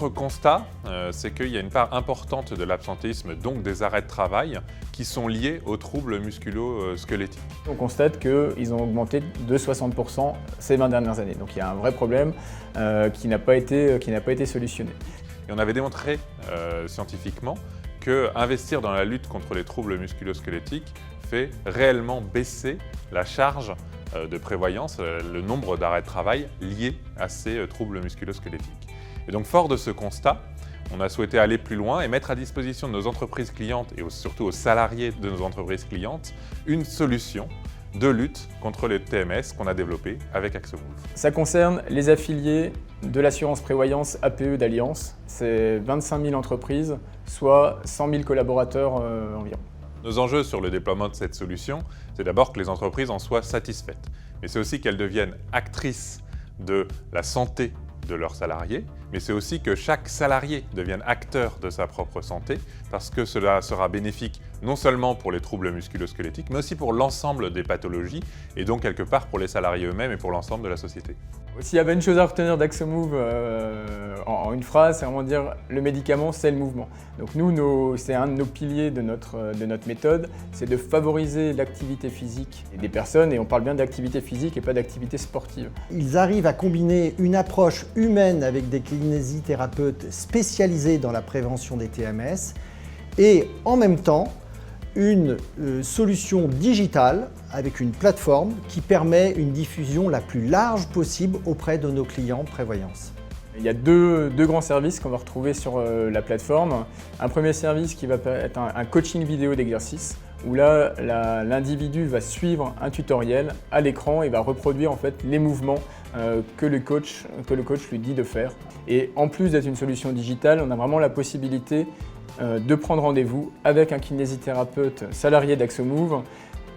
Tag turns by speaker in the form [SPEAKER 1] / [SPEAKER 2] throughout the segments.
[SPEAKER 1] Notre constat, c'est qu'il y a une part importante de l'absentéisme, donc des arrêts de travail, qui sont liés aux troubles musculo-squelettiques.
[SPEAKER 2] On constate qu'ils ont augmenté de 60% ces 20 dernières années. Donc il y a un vrai problème qui n'a pas été solutionné.
[SPEAKER 1] Et on avait démontré scientifiquement qu'investir dans la lutte contre les troubles musculo-squelettiques fait réellement baisser la charge de prévoyance, le nombre d'arrêts de travail liés à ces troubles musculo-squelettiques. Et donc, fort de ce constat, on a souhaité aller plus loin et mettre à disposition de nos entreprises clientes et surtout aux salariés de nos entreprises clientes une solution de lutte contre les TMS qu'on a développée avec AxoMove.
[SPEAKER 2] Ça concerne les affiliés de l'assurance prévoyance APE d'Allianz. C'est 25 000 entreprises, soit 100 000 collaborateurs environ.
[SPEAKER 1] Nos enjeux sur le déploiement de cette solution, c'est d'abord que les entreprises en soient satisfaites. Mais c'est aussi qu'elles deviennent actrices de la santé de leurs salariés, mais c'est aussi que chaque salarié devienne acteur de sa propre santé, parce que cela sera bénéfique non seulement pour les troubles musculo-squelettiques, mais aussi pour l'ensemble des pathologies, et donc quelque part pour les salariés eux-mêmes et pour l'ensemble de la société.
[SPEAKER 2] S'il y avait une chose à retenir d'AxoMove en une phrase, c'est vraiment dire le médicament, c'est le mouvement. Donc nous, c'est un de nos piliers de notre méthode, c'est de favoriser l'activité physique des personnes, et on parle bien d'activité physique et pas d'activité sportive.
[SPEAKER 3] Ils arrivent à combiner une approche humaine avec des kinésithérapeutes spécialisés dans la prévention des TMS et en même temps une solution digitale avec une plateforme qui permet une diffusion la plus large possible auprès de nos clients prévoyance.
[SPEAKER 2] Il y a deux grands services qu'on va retrouver sur la plateforme. Un premier service qui va être un coaching vidéo d'exercice où là, l'individu va suivre un tutoriel à l'écran et va reproduire en fait les mouvements que le coach lui dit de faire. Et en plus d'être une solution digitale, on a vraiment la possibilité de prendre rendez-vous avec un kinésithérapeute salarié d'AxoMove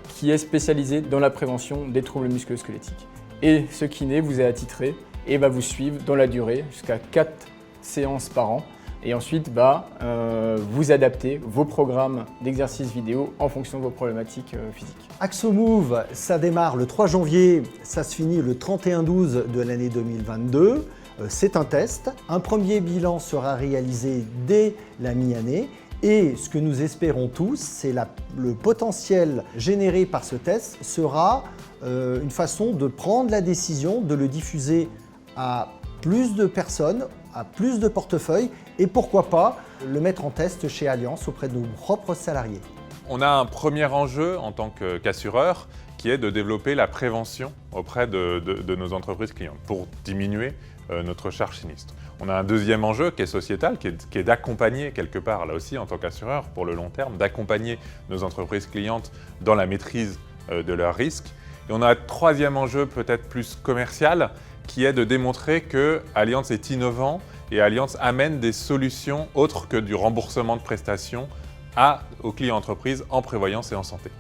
[SPEAKER 2] qui est spécialisé dans la prévention des troubles musculo-squelettiques. Et ce kiné vous est attitré et va vous suivre dans la durée jusqu'à 4 séances par an et ensuite va vous adapter vos programmes d'exercices vidéo en fonction de vos problématiques physiques.
[SPEAKER 3] AxoMove, ça démarre le 3 janvier, ça se finit le 31/12 de l'année 2022. C'est un test. Un premier bilan sera réalisé dès la mi-année et ce que nous espérons tous, c'est le potentiel généré par ce test sera une façon de prendre la décision de le diffuser à plus de personnes, à plus de portefeuilles et pourquoi pas le mettre en test chez Allianz auprès de nos propres salariés.
[SPEAKER 1] On a un premier enjeu en tant qu'assureur qui est de développer la prévention auprès de nos entreprises clientes pour diminuer notre charge sinistre. On a un deuxième enjeu qui est sociétal, qui est d'accompagner quelque part, là aussi en tant qu'assureur pour le long terme, d'accompagner nos entreprises clientes dans la maîtrise de leurs risques. Et on a un troisième enjeu peut-être plus commercial, qui est de démontrer que Allianz est innovant et Allianz amène des solutions autres que du remboursement de prestations aux clients entreprises en prévoyance et en santé.